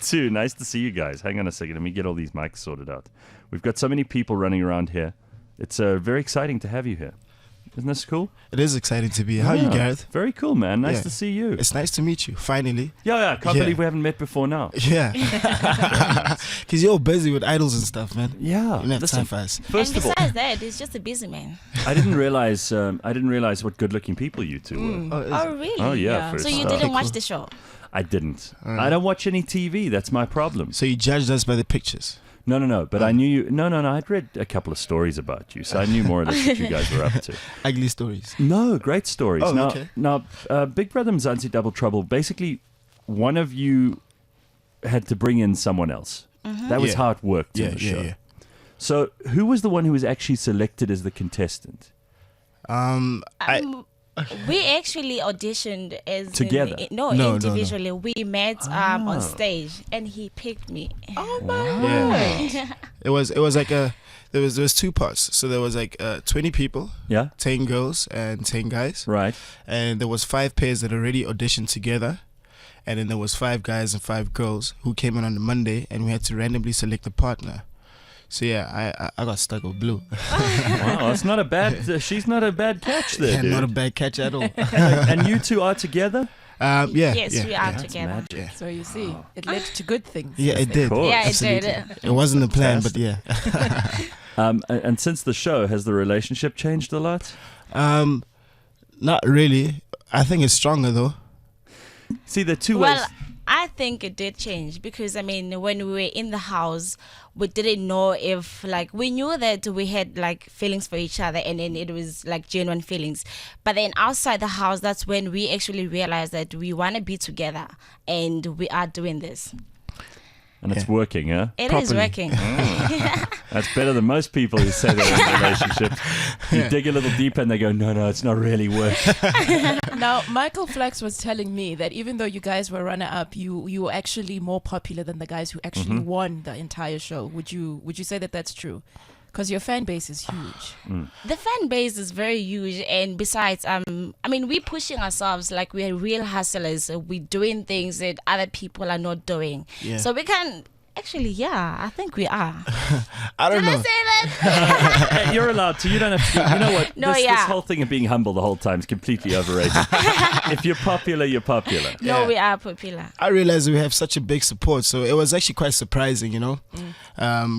too. Nice to see you guys. Hang on a second. Let me get all these mics sorted out. We've got so many people running around here. It's very exciting to have you here. Isn't this cool? It is exciting to be here. How are you, Gareth? Very cool, man. Nice to see you. It's nice to meet you, finally. Yeah. I can't believe we haven't met before now. Yeah. Because you're busy with idols and stuff, man. Yeah. You don't have time for us. First of all, besides that, he's just a busy man. I didn't realize what good-looking people you two were. Oh, really? Oh, yeah. So you didn't watch the show? I didn't. I don't watch any TV. That's my problem. So you judged us by the pictures? No. But I knew you. No. I'd read a couple of stories about you, so I knew more or less what you guys were up to. Ugly stories? No, great stories. Oh, now, okay. Now, Big Brother Mzansi Double Trouble, basically, one of you had to bring in someone else. That was how it worked in the show. Yeah. So who was the one who was actually selected as the contestant? We actually auditioned as together. Individually. No. We met on stage, and he picked me. Oh my god! Yeah. It was like there was two parts. So there was like 20 people, 10 girls and 10 guys, right? And there was 5 pairs that already auditioned together, and then there was 5 guys and 5 girls who came in on the Monday, and we had to randomly select a partner. So yeah, I got stuck with Blue. Wow, it's not a bad. She's not a bad catch there, dude. Not a bad catch at all. And you two are together? Yes, we are together. So you see, it led to good things. Yeah, it did. Yeah, it Absolutely. did. It wasn't a plan, but yeah. And since the show, has the relationship changed a lot? Not really. I think it's stronger though. See, the two ways. I think it did change because, I mean, when we were in the house, we didn't know if, like, we knew that we had, like, feelings for each other and then it was, like, genuine feelings. But then outside the house, that's when we actually realized that we want to be together and we are doing this. And it's working, huh? It is working. That's better than most people who say they're in relationships. You dig a little deeper and they go, no, it's not really working. Now, Michael Flax was telling me that even though you guys were runner-up, you were actually more popular than the guys who actually won the entire show. Would you say that that's true? Because your fan base is huge. The fan base is very huge, and besides, I mean, we're pushing ourselves like we're real hustlers. We're doing things that other people are not doing. Yeah. So we can actually, I think we are. I don't know. Did I say that? You're allowed to. You don't have to. You know what? No, this whole thing of being humble the whole time is completely overrated. If you're popular, you're popular. No, we are popular. I realized we have such a big support, so it was actually quite surprising, you know,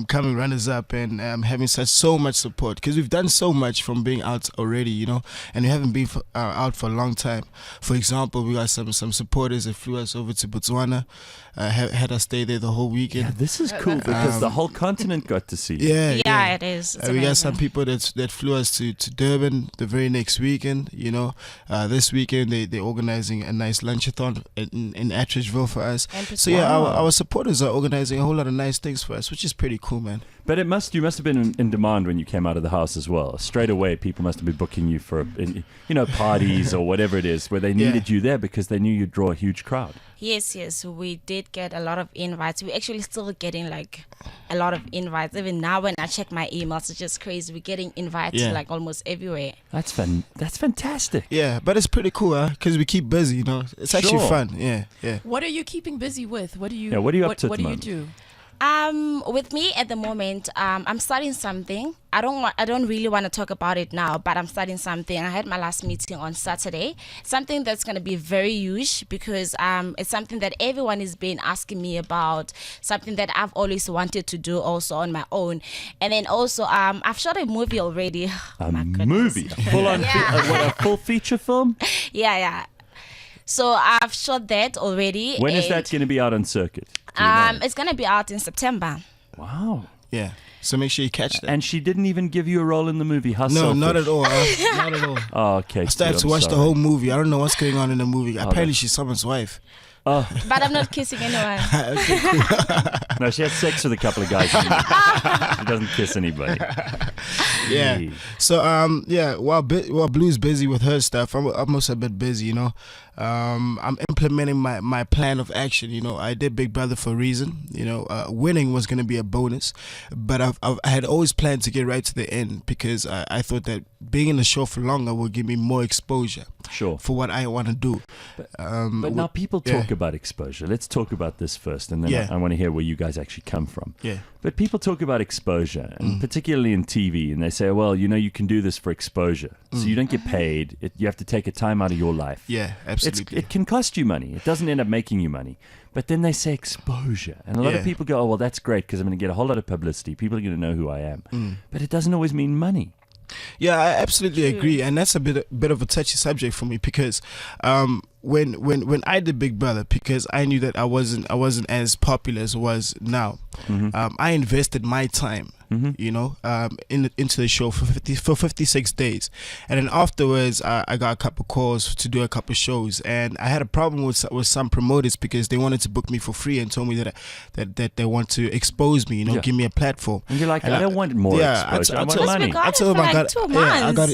coming runners up and having so much support, because we've done so much from being out already, you know, and we haven't been out for a long time. For example, we got some supporters that flew us over to Botswana, had us stay there the whole weekend. Yeah, this is cool because the whole continent got to see you. Yeah, it is. We got some people that flew us to Durban the very next weekend, you know. This weekend they're organizing a nice lunchathon in Atteridgeville for us. So yeah, our supporters are organizing a whole lot of nice things for us, which is pretty cool, man. But you must have been in demand when you came out of the house as well. Straight away, people must have been booking you for, parties or whatever it is, where they needed you there because they knew you'd draw a huge crowd. Yes, we did get a lot of invites. We're actually still getting like a lot of invites. Even now when I check my emails, it's just crazy. We're getting invites like almost everywhere. That's fantastic. Yeah, but it's pretty cool, because we keep busy, you know. It's actually fun. Yeah. What are you keeping busy with? What are you up to? What do you do? With me at the moment, I'm starting something. I don't really want to talk about it now, but I'm starting something. I had my last meeting on Saturday. Something that's going to be very huge because it's something that everyone has been asking me about. Something that I've always wanted to do also on my own. And then also, I've shot a movie already. A movie? A full feature film? Yeah. So I've shot that already. When is that going to be out on circuit? It's going to be out in September. Wow. Yeah. So make sure you catch that. And she didn't even give you a role in the movie. How No, selfish. not at all. Not at all. Oh, okay. I started to watch the whole movie. I don't know what's going on in the movie. Apparently she's someone's wife. Oh. But I'm not kissing anyone. Okay, cool. No, she had sex with a couple of guys. She doesn't kiss anybody. Yeah. So while Blue's busy with her stuff, I'm also a bit busy, you know. I'm implementing my plan of action. You know, I did Big Brother for a reason. You know, winning was going to be a bonus, but I had always planned to get right to the end because I thought that being in the show for longer will give me more exposure. Sure. For what I want to do. But now people talk about exposure. Let's talk about this first, and then I want to hear where you guys actually come from. Yeah. But people talk about exposure, and particularly in TV, and they say, well, you know, you can do this for exposure. So you don't get paid. You have to take a time out of your life. Yeah, absolutely. It can cost you money. It doesn't end up making you money. But then they say exposure. And a lot of people go, oh, well, that's great because I'm going to get a whole lot of publicity. People are going to know who I am. But it doesn't always mean money. Yeah, I absolutely agree, and that's a bit of a touchy subject for me because when I did Big Brother, because I knew that I wasn't as popular as I was now. I invested my time, you know, into the show for 56 days, and then afterwards I got a couple calls to do a couple shows, and I had a problem with some promoters because they wanted to book me for free and told me that they want to expose me, you know, give me a platform. And you're like, I don't want more exposure. I want money. I told them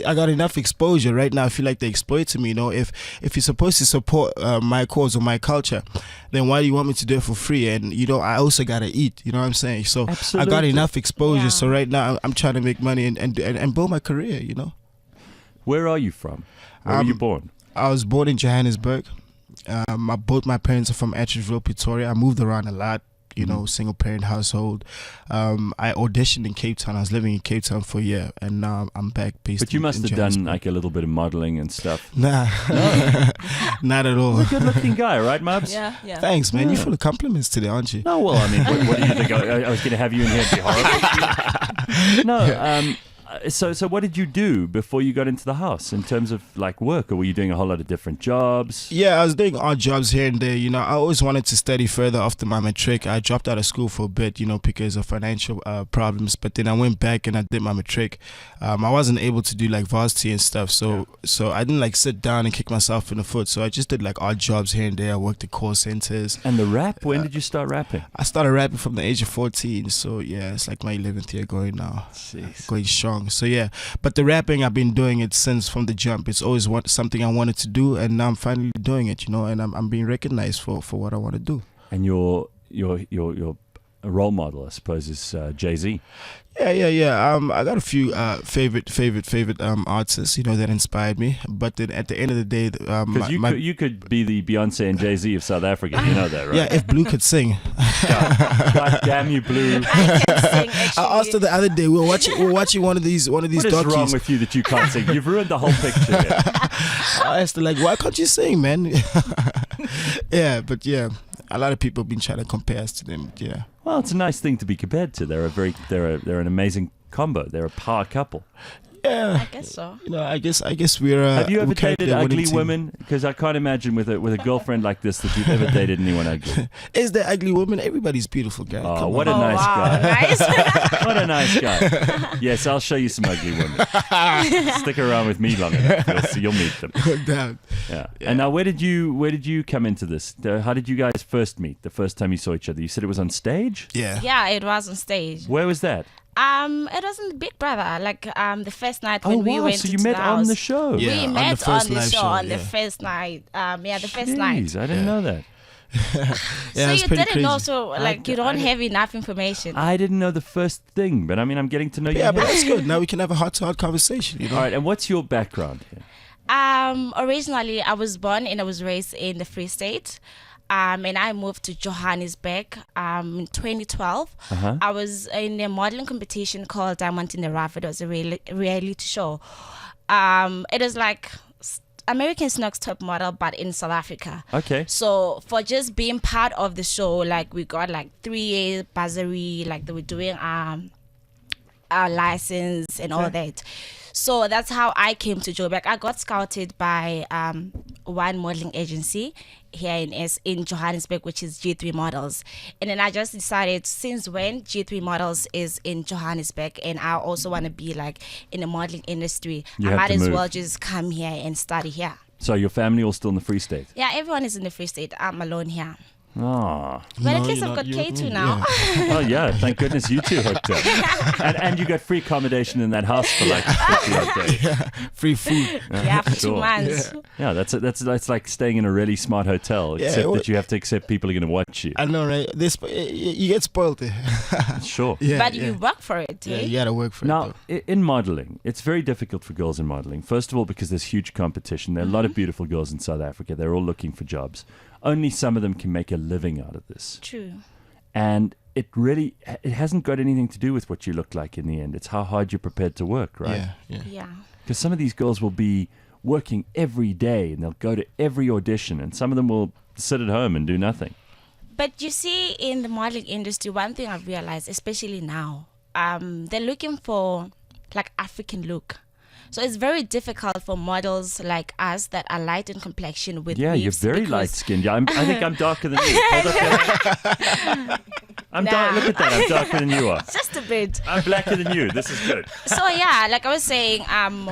I got enough exposure right now. I feel like they exploited me. You know, if you're supposed to support my cause or my culture, then why do you want me to do it for free? And you know, I also gotta eat. You know what I'm saying? So absolutely. I got enough exposure. So right now I'm trying to make money and build my career. You know. Where are you from? Where were you born? I was born in Johannesburg. Both my parents are from Atteridgeville, Pretoria. I moved around a lot. You know, single parent household. I auditioned in Cape Town. I was living in Cape Town for a year, and now I'm back based. But you must have done like a little bit of modeling and stuff. Nah, not at all. You're a good-looking guy, right, Mubs? Yeah. Thanks, man. You're full of compliments today, aren't you? No, well, I mean, what do you think? I was going to have you in here and be horrible. No. So what did you do before you got into the house in terms of like work, or were you doing a whole lot of different jobs? Yeah, I was doing odd jobs here and there. You know, I always wanted to study further after my matric. I dropped out of school for a bit, you know, because of financial problems. But then I went back and I did my matric. I wasn't able to do like varsity and stuff, so I didn't like sit down and kick myself in the foot. So I just did like odd jobs here and there. I worked at call centers. And the rap? When did you start rapping? I started rapping from the age of 14. So yeah, it's like my 11th year going now. Jeez. Going strong. So yeah, but the rapping, I've been doing it since from the jump. It's always something I wanted to do, and now I'm finally doing it, you know, and I'm being recognized for what I want to do. And your role model, I suppose, is Jay-Z. Yeah. I got a few favorite artists, you know, that inspired me. But then at the end of the day, because you could be the Beyonce and Jay-Z of South Africa. You know that, right? Yeah, if Blue could sing. God damn you, Blue! I can sing, actually. I asked her the other day. We were watching one of these What is docus. wrong with you that you can't sing? You've ruined the whole picture here. I asked her like, why can't you sing, man? Yeah, but yeah, a lot of people have been trying to compare us to them. Yeah. Well, it's a nice thing to be compared to. They're an amazing combo. They're a power couple. Yeah, I guess so. You know, I guess we're. Have you ever we carry dated the winning ugly team. women? Because I can't imagine with a girlfriend like this that you've ever dated anyone ugly. Is there ugly women? Everybody's beautiful, guy. Oh, Come what on. a nice guy! Nice. What a nice guy! Yes, I'll show you some ugly women. Stick around with me long enough, you'll meet them. Damn. Yeah. And now, where did you come into this? How did you guys first meet? The first time you saw each other? You said it was on stage. Yeah, it was on stage. Where was that? It was in Big Brother, like the first night when we went so to you the met house. on the show. Yeah. We on met the first on the live show show, on the yeah. first night. The first Jeez, night. I didn't know that. Yeah, So it's you pretty didn't crazy. know, so like you don't have enough information. I didn't know the first thing, but I mean, I'm getting to know you. Yeah, but now. that's good. Now we can have a heart-to-heart conversation. You know. All right, and what's your background here? Originally, I was born and I was raised in the Free State. And I moved to Johannesburg in 2012. I was in a modeling competition called Diamond in the Rough. It was a reality show. It is like American Next Top Model, but in South Africa. Okay. So for just being part of the show, like we got like 3 year bursary, like they were doing our license and all that. So that's how I came to Joburg. I got scouted by one modeling agency here in Johannesburg, which is G3 Models. And then I just decided, since when G3 Models is in Johannesburg and I also want to be like in the modeling industry, I might as well just come here and study here. So your family all still in the Free State? Yeah, everyone is in the Free State. I'm alone here. Oh. But at least I've got K2 now. Oh, yeah. Thank goodness you two hooked up. And you got free accommodation in that house for like 50 odd days. Yeah, free food. Yeah, for 2 months. Yeah, that's like staying in a really smart hotel, except that you have to accept people are going to watch you. I know, right? You get spoiled there. Sure. But you work for it, Yeah, eh? you gotta work for Now, it. in modeling, it's very difficult for girls in modeling. First of all, because there's huge competition. There are a lot of beautiful girls in South Africa. They're all looking for jobs. Only some of them can make a living out of this. True. And it hasn't got anything to do with what you look like in the end. It's how hard you're prepared to work, right? Yeah. Because some of these girls will be working every day and they'll go to every audition, and some of them will sit at home and do nothing. But you see, in the modeling industry, one thing I've realized, especially now, they're looking for like African look. So it's very difficult for models like us that are light in complexion with Yeah, you're weaves very because- light-skinned. Yeah, I think I'm darker than you. Hold up, Nah. Look at that. I'm darker than you are. Just a bit. I'm blacker than you. This is good. So yeah, like I was saying,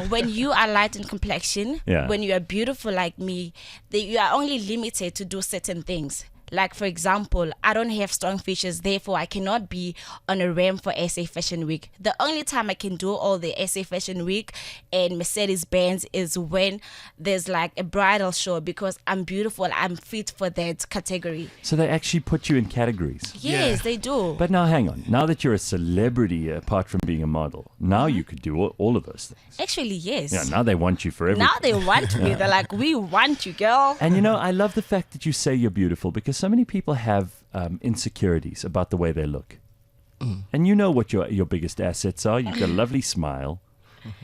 when you are light in complexion, Yeah. when you are beautiful like me, you are only limited to do certain things. Like, for example, I don't have strong features, therefore I cannot be on a ramp for SA Fashion Week. The only time I can do all the SA Fashion Week and Mercedes-Benz is when there's like a bridal show, because I'm beautiful, I'm fit for that category. So they actually put you in categories. Yes, they do. But now, hang on. Now that you're a celebrity, apart from being a model, now you could do all of those things. Actually, yes. Yeah, now they want you for everything. Now they want me. They're like, we want you, girl. And I love the fact that you say you're beautiful, because so many people have insecurities about the way they look. And you know what your biggest assets are. You've got a lovely smile.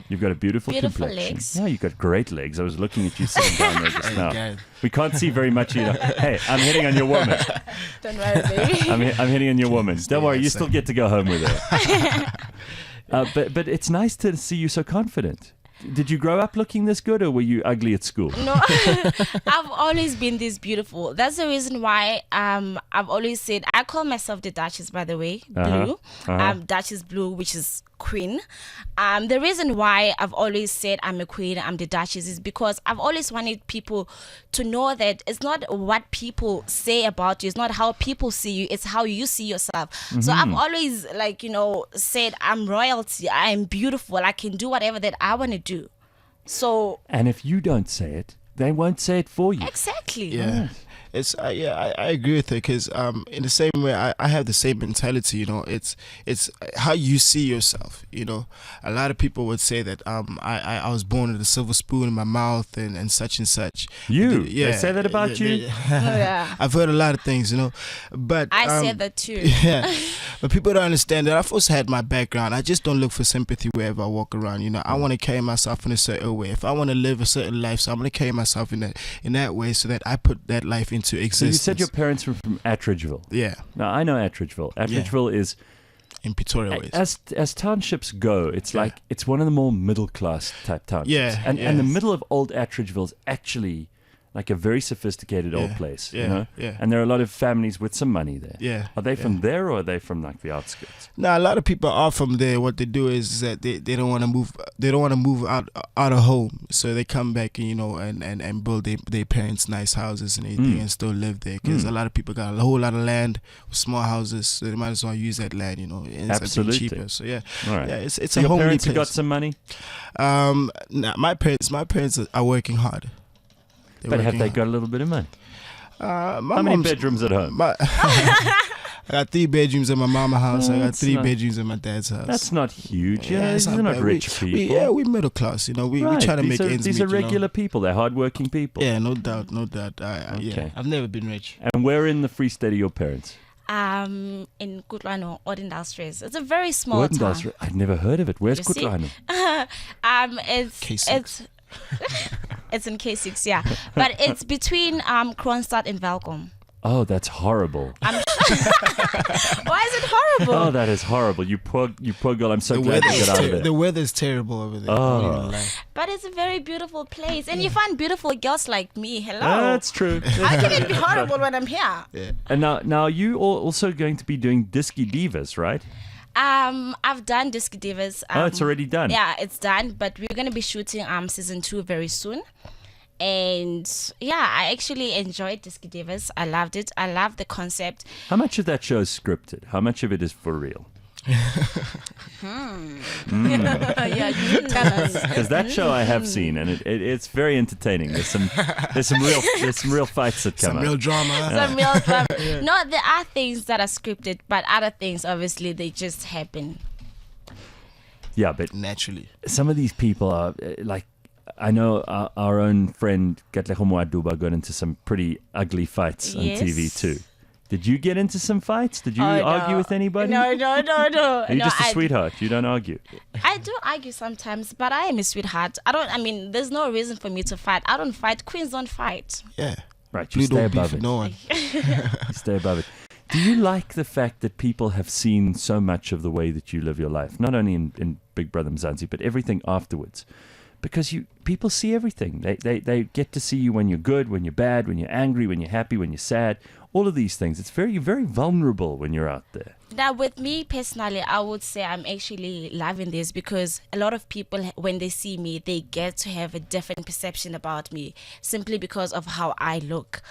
You've got a beautiful complexion. Legs. Yeah, you've got great legs. I was looking at you sitting down there just now. Gareth. We can't see very much. Hey, I'm hitting on your woman. Don't worry, baby. I'm hitting on your woman. Don't worry, you Yeah, still get to go home with her. But it's nice to see you so confident. Did you grow up looking this good, or were you ugly at school? No, I've always been this beautiful. That's the reason why I've always said, I call myself the Duchess, by the way, blue. Duchess blue, which is queen. The reason why I've always said I'm a queen, I'm the Duchess, is because I've always wanted people to know that it's not what people say about you, it's not how people see you, it's how you see yourself. So I've always said I'm royalty, I'm beautiful, I can do whatever that I want to do. So, and if you don't say it, they won't say it for you. exactly. Yeah. It's I agree with her, because in the same way I have the same mentality. It's how you see yourself. A lot of people would say that I was born with a silver spoon in my mouth and such and such. They say that about you? Yeah. I've heard a lot of things, but I said that too. Yeah, but people don't understand that I've also had my background. I just don't look for sympathy wherever I walk around. I want to carry myself in a certain way. If I want to live a certain life, so I'm going to carry myself in that way, so that I put that life into So existence. you said your parents were from Attridgeville. Yeah, Now, I know Attridgeville. Attridgeville is, in Pretoria ways. as townships go, it's like, it's one of the more middle-class type townships. Yeah, And the middle of old Attridgeville is actually like a very sophisticated old place, yeah. And there are a lot of families with some money there. Yeah, Are they from there, or are they from like the outskirts? Now, a lot of people are from there. What they do is that they don't want to move. They don't want to move out of home, so they come back, and build their parents nice houses and everything, and still live there. Because a lot of people got a whole lot of land, small houses, so they might as well use that land, and it's Absolutely. cheaper. So yeah, All right. yeah, it's So a your homely parents have got place. some money, My parents are working hard. They're but have working they hard. got a little bit of money? My How many mom's- bedrooms at home? I got 3 bedrooms in my mama's house. I got That's 3 not- bedrooms in my dad's house. That's not huge. Yeah, it's these are not bad. rich we, people. we middle class. We Right. try to These make are, ends These meet. are regular people. They're hardworking people. Yeah, no doubt. Okay. Yeah, I've never been rich. And where in the Free State are your parents? In Kutlwano, Odendal-Straits. It's a very small town. Odendal. I'd never heard of it. Where's You see? Kutlwano? It's K6. it's in K6, yeah. But it's between Kroonstad and Welkom. Oh, that's horrible. Why is it horrible? Oh, that is horrible. You poor girl. I'm so glad you got out of there. The weather's terrible over there. Oh. But it's a very beautiful place, and you find beautiful girls like me. Hello. That's true. How can it be horrible when I'm here? Yeah. And now you are also going to be doing Disky Divas, right? I've done Disky Divas. Oh, it's already done. Yeah, it's done. But we're gonna be shooting season 2 very soon, And yeah, I actually enjoyed Disky Divas. I loved it. I love the concept. How much of that show is scripted? How much of it is for real? Yeah, you tell us. Because that show I have seen, and it's very entertaining. There's some real fights that come Some up. real drama. Some real drama. No, there are things that are scripted, but other things, obviously, they just happen. Yeah, but Naturally. some of these people are like, I know our own friend Katlego Moaduba got into some pretty ugly fights on Yes. TV too. Did you get into some fights? Did you Oh, argue no. with anybody? No. Are you No, just a sweetheart? You don't argue. I do argue sometimes, but I am a sweetheart. There's no reason for me to fight. I don't fight. Queens don't fight. Yeah. Right, you Blue stay don't above beef it. with no one. You stay above it. Do you like the fact that people have seen so much of the way that you live your life? Not only in Big Brother Mzansi, but everything afterwards. Because people see everything. They get to see you when you're good, when you're bad, when you're angry, when you're happy, when you're sad. All of these things. It's very, very vulnerable when you're out there. Now, with me personally, I would say I'm actually loving this because a lot of people, when they see me, they get to have a different perception about me simply because of how I look,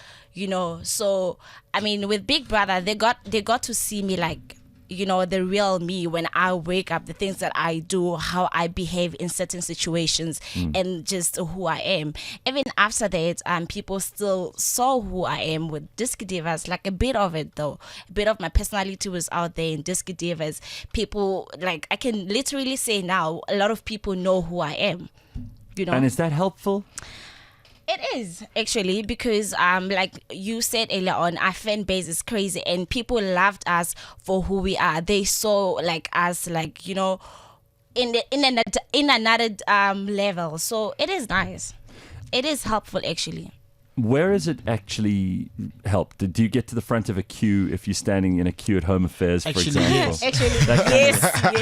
So, with Big Brother, they got to see me like, the real me when I wake up, the things that I do, how I behave in certain situations, and just who I am. Even after that, people still saw who I am with Disky Divas. Like a bit of it though, a bit of my personality was out there in Disky Divas. People, like, I can literally say now, a lot of people know who I am. And is that helpful? It is actually because like you said earlier on, our fan base is crazy and people loved us for who we are. They saw like us like in another level. So it is nice. It is helpful actually. Where has it actually helped? Do you get to the front of a queue if you're standing in a queue at Home Affairs, for Actually, example? yes. Actually,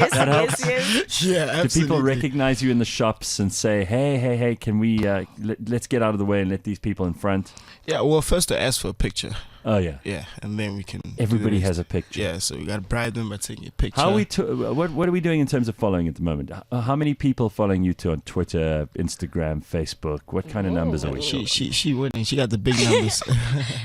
That helps? yes. Yeah, absolutely. Do people recognize you in the shops and say, hey, can we, let's get out of the way and let these people in front? Yeah, well, first they ask for a picture. Oh, yeah. Yeah, and then we can. Everybody has a picture. Yeah, so we got to bribe them by taking a picture. How are we what are we doing in terms of following at the moment? How many people following you two on Twitter, Instagram, Facebook? What kind of numbers are we talking? She winning. She got the big numbers.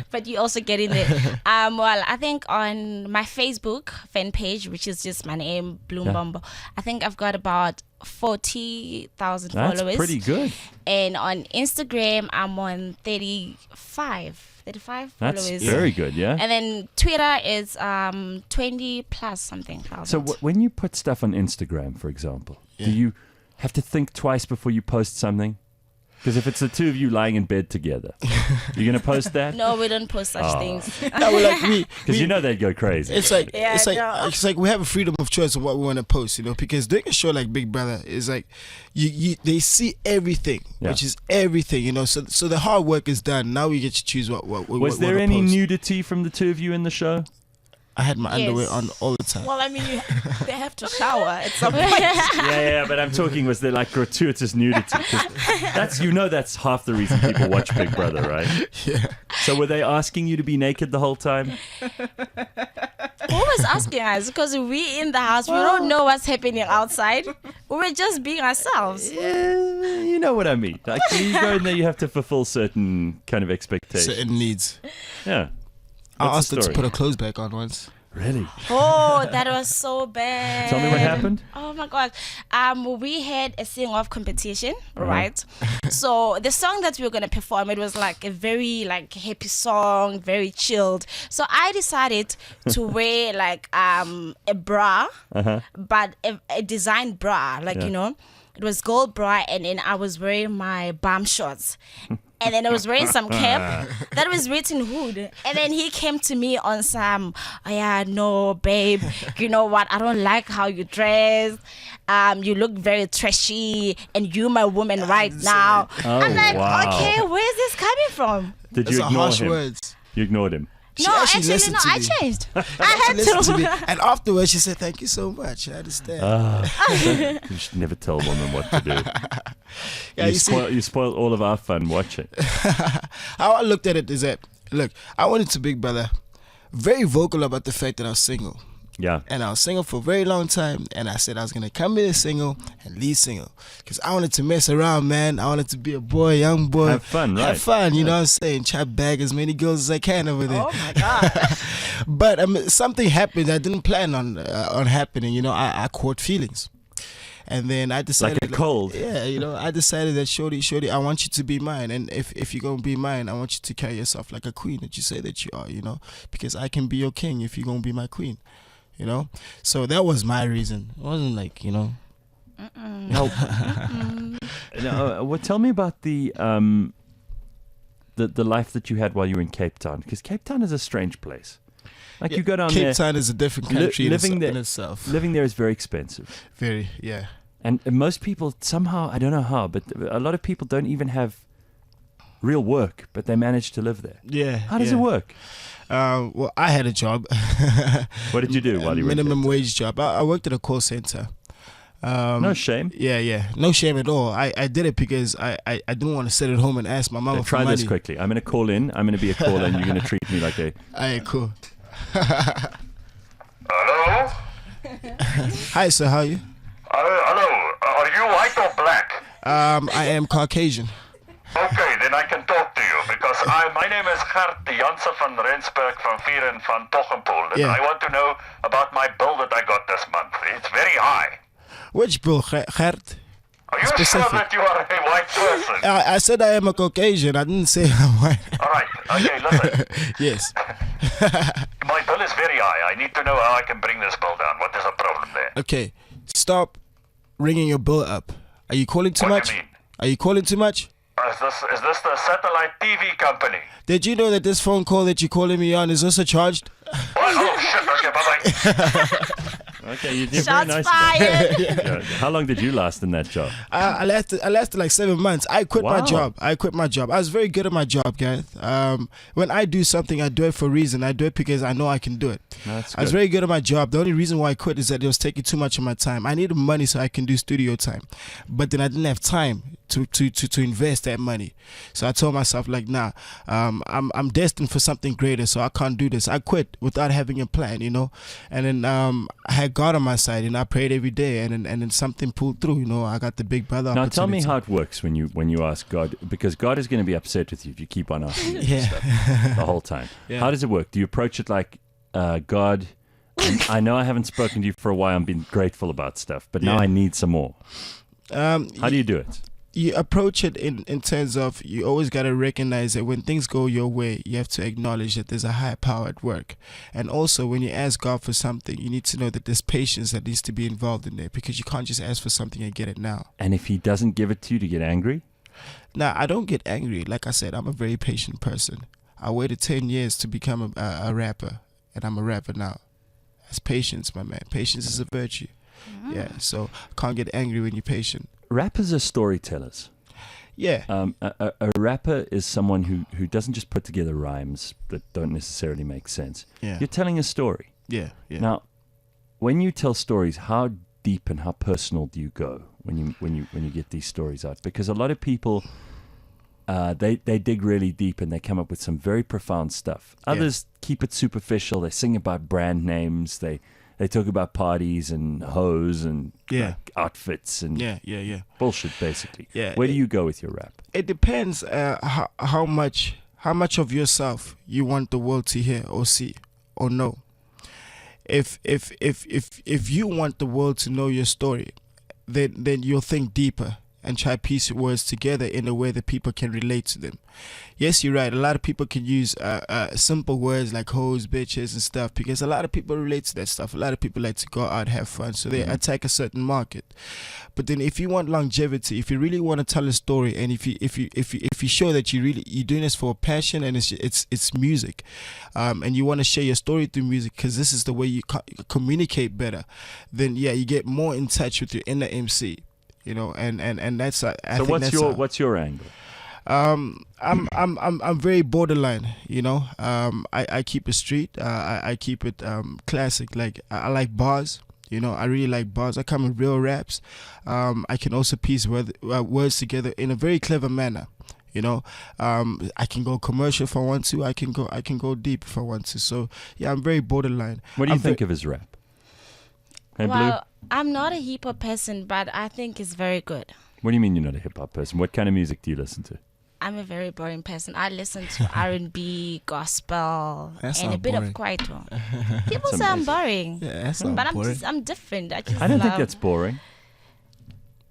But you also get in there. Well, I think on my Facebook fan page, which is just my name, Bloom Yeah. Bombo, I think I've got about 40,000 followers. That's pretty good. And on Instagram, I'm on 35 That's followers. very good, yeah? And then Twitter is 20 plus something thousand. So when you put stuff on Instagram, for example, do you have to think twice before you post something? Because if it's the two of you lying in bed together, you're going to post that? No, we don't post such things. No, we're like Because they'd go crazy. It's like Yeah, it's like we have a freedom of choice of what we want to post, because doing a show like Big Brother is like they see everything, Yeah. which is everything, So the hard work is done. Now we get to choose what we Was there to any post. nudity from the two of you in the show? I had my Yes. underwear on all the time. Well, they have to shower at some point. Yeah, but I'm talking, was there like gratuitous nudity? 'Cause that's half the reason people watch Big Brother, right? Yeah. So were they asking you to be naked the whole time? Who was asking us? Because we in the house, we don't know what's happening outside. We're just being ourselves. Yeah, you know what I mean. Like, when you go in there, you have to fulfill certain kind of expectations. Certain needs. Yeah. I What's asked the her to story? put her clothes back on once. Really? Oh, that was so bad. Tell me what happened. Oh my God. We had a sing-off competition, Uh-huh. right? So the song that we were gonna perform, it was like a very happy song, very chilled. So I decided to wear like a bra, but a designed bra, it was gold bra, and then I was wearing my bum shorts. And then I was wearing some cap that was written hood. And then he came to me on some, oh yeah, no, babe, you know what? I don't like how you dress. You look very trashy, and you my woman right now. Oh, I'm like, wow. okay, where's this coming from? Did Those you are ignore harsh him? words. You ignored him. She No, actually actually, listened no, to I me. changed. I She had listened to me. to. And afterwards, she said, "Thank you so much. I understand." You should never tell a woman what to do. Yeah, you spoil all of our fun. Watch it. How I looked at it is that, look, I went into Big Brother very vocal about the fact that I was single. Yeah. And I was single for a very long time. And I said I was going to come in single and leave single. Because I wanted to mess around, man. I wanted to be a boy, young boy. Have fun, right? Have fun, you know what I'm saying? Try to bag as many girls as I can over there. Oh my God. But something happened I didn't plan on happening. You know, I caught feelings. And then I decided, like a cold. Yeah, you know, I decided that shorty, I want you to be mine. And if you're gonna be mine, I want you to carry yourself like a queen that you say that you are, you know, because I can be your king if you're gonna be my queen, you know. So that was my reason. It wasn't like, you know. No. No, well, tell me about the life that you had while you were in Cape Town, because Cape Town is a strange place. Like you go down there. Cape Town is a different country in itself. Living there is very expensive. Very, yeah. And most people somehow, I don't know how, but a lot of people don't even have real work, but they manage to live there. Yeah. How does it work? Well, I had a job. What did you do while you were minimum wage job? I worked at a call center. No shame. Yeah. No shame at all. I did it because I didn't want to sit at home and ask my mama for money. Try this quickly. I'm going to call in. I'm going to be a caller and you're going to treat me like a... Alright, cool. Hello? Hi, sir. How are you? Hello. Are you white or black? I am Caucasian. Okay, then I can talk to you because my name is Gareth Jansen van Rensburg van Vieren van Tochenpool. And Yeah. I want to know about my bill that I got this month. It's very high. Which bill, Gert? Are you Specific. sure that you are a white person? I said I am a Caucasian. I didn't say I'm white. All right. Okay, listen. Yes. My bill is very high. I need to know how I can bring this bill down. What is the problem there? Okay. Stop ringing your bill up. Are you calling too What do much? you mean? Are you calling too much? Is this the satellite TV company? Did you know that this phone call that you're calling me on is also charged? What? Oh, shit. Okay, bye-bye. Okay, you did Shots very nice. fired. Yeah. How long did you last in that job? I lasted like 7 months. I quit my Wow. job. I was very good at my job, Gareth. When I do something, I do it for a reason. I do it because I know I can do it. That's I was good. very good at my job. The only reason why I quit is that it was taking too much of my time. I needed money so I can do studio time, but then I didn't have time to invest that money. So I told myself like, nah, I'm destined for something greater, so I can't do this. I quit without having a plan, you know. And then I had God on my side, and I prayed every day, and then something pulled through. You know, I got the big brother. Now tell me opportunity. how it works when you ask God, because God is going to be upset with you if you keep on asking him Yeah. stuff the whole time. Yeah. How does it work? Do you approach it like, God, I know I haven't spoken to you for a while. I'm being grateful about stuff, but now Yeah. I need some more. How do you do it? You approach it in terms of you always got to recognize that when things go your way, you have to acknowledge that there's a higher power at work. And also when you ask God for something, you need to know that there's patience that needs to be involved in there, because you can't just ask for something and get it now. And if he doesn't give it to you, to get angry? Now, I don't get angry. Like I said, I'm a very patient person. I waited 10 years to become a rapper, and I'm a rapper now. That's patience, my man. Patience is a virtue. Yeah, so can't get angry when you're patient. Rappers are storytellers. Yeah. A rapper is someone who doesn't just put together rhymes that don't necessarily make sense. Yeah. You're telling a story. Yeah. Now, when you tell stories, how deep and how personal do you go when you get these stories out? Because a lot of people, they dig really deep and they come up with some very profound stuff. Others keep it superficial. They sing about brand names. They talk about parties and hoes and like, outfits and Yeah. bullshit, basically. Yeah, Where do you go with your rap? It depends how much of yourself you want the world to hear or see or know. If you want the world to know your story, then you'll think deeper and try to piece words together in a way that people can relate to them. Yes, you're right. A lot of people can use simple words like hoes, bitches, and stuff, because a lot of people relate to that stuff. A lot of people like to go out, have fun, so they attack a certain market. But then, if you want longevity, if you really want to tell a story, and if you show that you're doing this for a passion and it's music, and you want to share your story through music because this is the way you communicate better, then you get more in touch with your inner MC. You know, and that's I So think what's your angle? I'm very borderline. You know, I keep it street. I keep it classic. Like I like bars. You know, I really like bars. I come with real raps. I can also piece words together in a very clever manner. You know, I can go commercial if I want to. I can go deep if I want to. So yeah, I'm very borderline. What do you think of his rap? Hey, Blue? Well, I'm not a hip hop person, but I think it's very good. What do you mean you're not a hip hop person? What kind of music do you listen to? I'm a very boring person. I listen to R&B, gospel, That's and a not bit boring. of kwaito. People say I'm boring, Yeah, that's not but boring. I'm different. I just I don't think love- that's boring.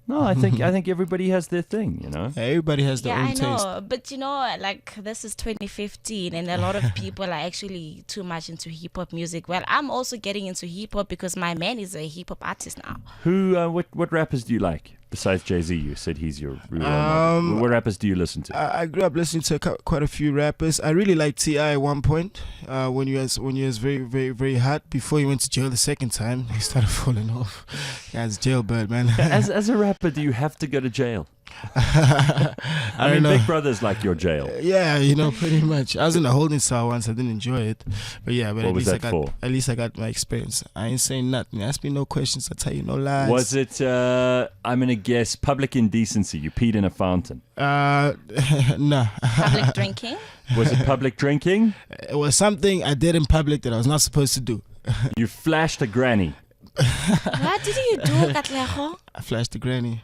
No, I think everybody has their thing, you know. Everybody has their Yeah, own I know, taste. but you know, like this is 2015, and a lot of people are actually too much into hip hop music. Well, I'm also getting into hip hop because my man is a hip hop artist now. Who? What rappers do you like besides Jay-Z? You said he's your role model. What rappers do you listen to? I grew up listening to quite a few rappers. I really liked T.I. at one point when he was very, very, very hot. Before he went to jail the second time, he started falling off. Yeah, it's jailbird, man. As a rapper, do you have to go to jail? I mean, don't know. Big Brother's like your jail. Yeah, pretty much. I was in a holding cell once. I didn't enjoy it, but yeah. But What at was least that for? At least I got my experience. I ain't saying nothing. Ask me no questions. I tell you no lies. Was it? I'm gonna guess public indecency. You peed in a fountain. Nah. Public drinking. Was it public drinking? It was something I did in public that I was not supposed to do. You flashed a granny. What did you do, Katleho? I flashed the granny.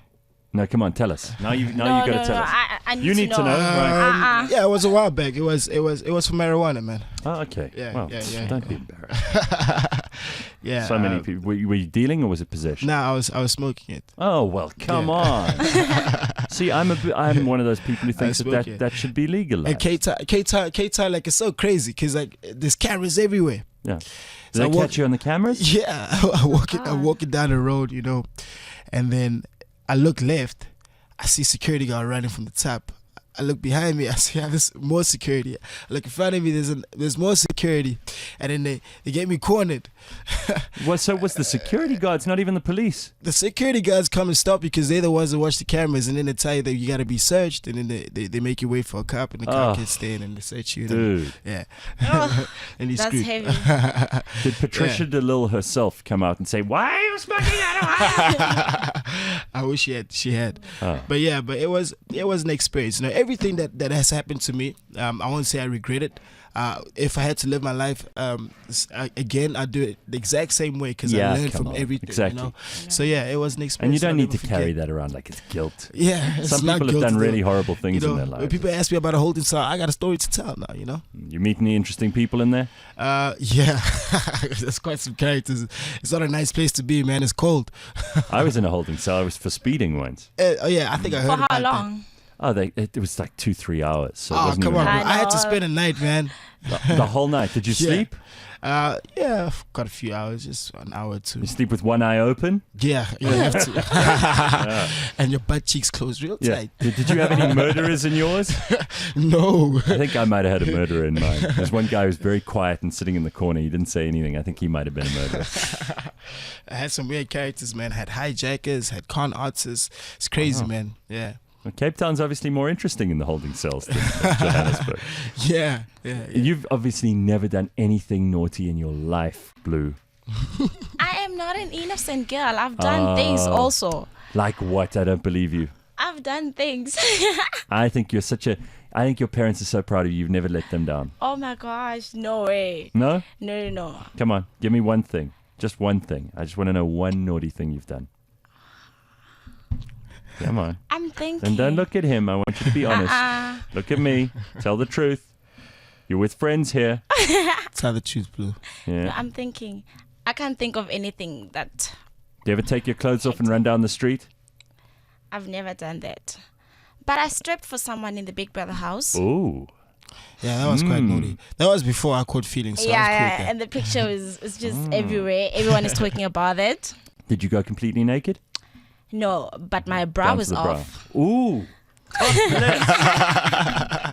No, come on, tell us. Now you No, gotta no, tell no. us. I need You need to know. Right. Yeah, it was a while back. It was for marijuana, man. Oh, okay. Yeah, well, yeah. don't be embarrassed. Yeah. So many people. Were you dealing or was it possession? Nah, I was smoking it. Oh well, come Yeah. on. See, I'm one of those people who thinks smoke it. that should be legalized. And K-Town, like it's so crazy because like there's cameras everywhere. Yeah. Did So they I walk- catch you on the cameras? Yeah, I'm walking down the road, and then I look left. I see security guard running from the top. I look behind me. I see there's more security. I look in front of me. There's more security, and then they get me cornered. So was the security guards, not even the police? The security guards come and stop because they're the ones that watch the cameras, and then they tell you that you got to be searched, and then they make you wait for a cop, and the cop Oh. gets there and they search you. Dude. Yeah. Oh, And he's that's screwed. heavy. Did Patricia DeLille herself come out and say, "Why are you smoking that?" I wish she had. Oh. But yeah, but it was an experience. Everything that has happened to me, I won't say I regret it. If I had to live my life again, I'd do it the exact same way because Yeah, I learned come from on. everything. Exactly. So yeah, it was an experience. And you don't I'll need to never carry forget. that around like it's guilt. Yeah, it's Some not people have guilty, done though. really horrible things in their When lives. people ask me about a holding cell, I got a story to tell now. You meet any interesting people in there? Yeah, there's quite some characters. It's not a nice place to be, man. It's cold. I was in a holding cell. I was for speeding once. Oh yeah, I think I heard For about how that. long? Oh, it was like 2-3 hours. So it Oh, wasn't come even on. I I had to know. spend a night, man. the whole night. Did you Yeah. sleep? Yeah, I've got a few hours, just an hour or two. You sleep with one eye open? Yeah, you have to. And your butt cheeks closed real tight. Did you have any murderers in yours? No. I think I might have had a murderer in mine. There's one guy who was very quiet and sitting in the corner. He didn't say anything. I think he might have been a murderer. I had some weird characters, man. Had hijackers, had con artists. It's crazy, Wow. man. Yeah. Well, Cape Town's obviously more interesting in the holding cells than Johannesburg. Yeah. You've obviously never done anything naughty in your life, Blue. I am not an innocent girl. I've done things also. Like what? I don't believe you. I've done things. I think I think your parents are so proud of you. You've never let them down. Oh my gosh, no way. No? No. Come on, give me one thing. Just one thing. I just want to know one naughty thing you've done. Come on. I'm thinking. And don't look at him. I want you to be honest. Look at me. Tell the truth. You're with friends here. Tell the truth, Blue. Yeah. No, I'm thinking. I can't think of anything that Do you ever take your clothes off and run down the street? I've never done that. But I stripped for someone in the Big Brother house. Ooh. Yeah, that was quite naughty. That was before I caught feelings. So I was cool with yeah, that. and the picture is just everywhere. Everyone is talking about it. Did you go completely naked? No, but my bra Down to was the off. Ooh.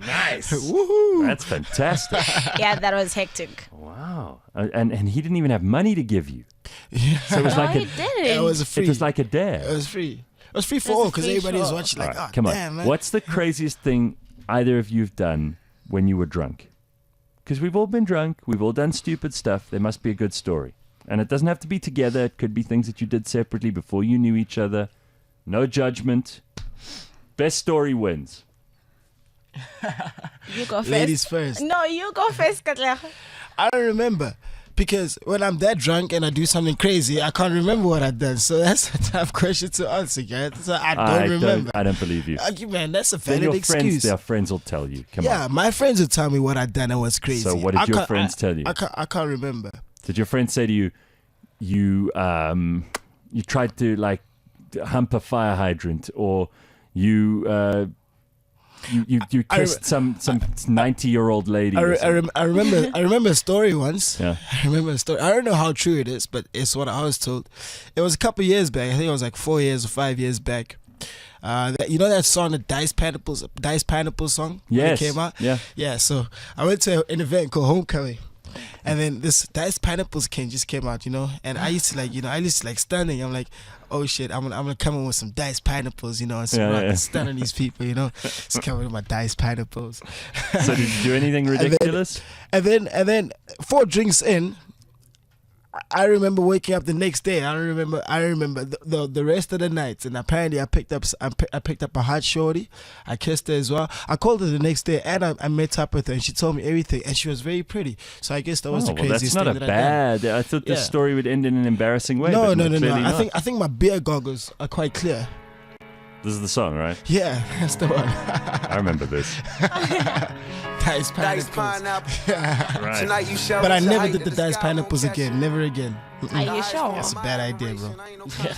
Nice. Woohoo! That's fantastic. Yeah, that was hectic. Wow. And he didn't even have money to give you. Yeah. So it was No, like he didn't. It was free. it was like a dare. It was free. It was free for It was all a because free everybody was show. watching. All Like, right, oh, come on. damn, man. What's the craziest thing either of you've done when you were drunk? Because we've all been drunk. We've all done stupid stuff. There must be a good story. And it doesn't have to be together. It could be things that you did separately before you knew each other. No judgment. Best story wins. You go first. Ladies first. No, you go first, Katleho. I don't remember. because when I'm that drunk and I do something crazy, I can't remember what I've done. So that's a tough question to answer, Gareth. So I don't remember. I don't believe you. Man, that's a Then valid your excuse. their friends will tell you. Come on. Yeah, my friends will tell me what I've done and what's crazy. So what did your friends tell you? I can't remember. Did your friends say to you, you tried to like hump a fire hydrant, or you kissed some 90-year-old lady? I remember a story once. Yeah. I remember a story. I don't know how true it is, but it's what I was told. It was a couple years back. I think it was like 4 years or 5 years back. You know that song, the Dice Pineapple song? Yes. When it came out? Yeah. Yeah, so I went to an event called Homecoming. And then this Dice Pineapples just came out, you know, and I used to like stunning. I'm like, oh shit, I'm gonna come in with some Dice Pineapples, you know, and some stunning these people, you know, just coming with my Dice Pineapples. So did you do anything ridiculous? And then 4 drinks in, I remember waking up the next day. I remember the rest of the nights, and apparently I picked up a hot shorty. I kissed her as well. I called her the next day, and I met up with her, and she told me everything, and she was very pretty. So I guess that was the craziest thing that I done. That's not bad. I thought this story would end in an embarrassing way. No. Not. I think my beer goggles are quite clear. This is the song, right? Yeah, that's the one. I remember this. Dice Pineapples. Right. Tonight you shall But I never did the Dice Pineapples again. Never again. Are you sure? That's a bad idea, bro.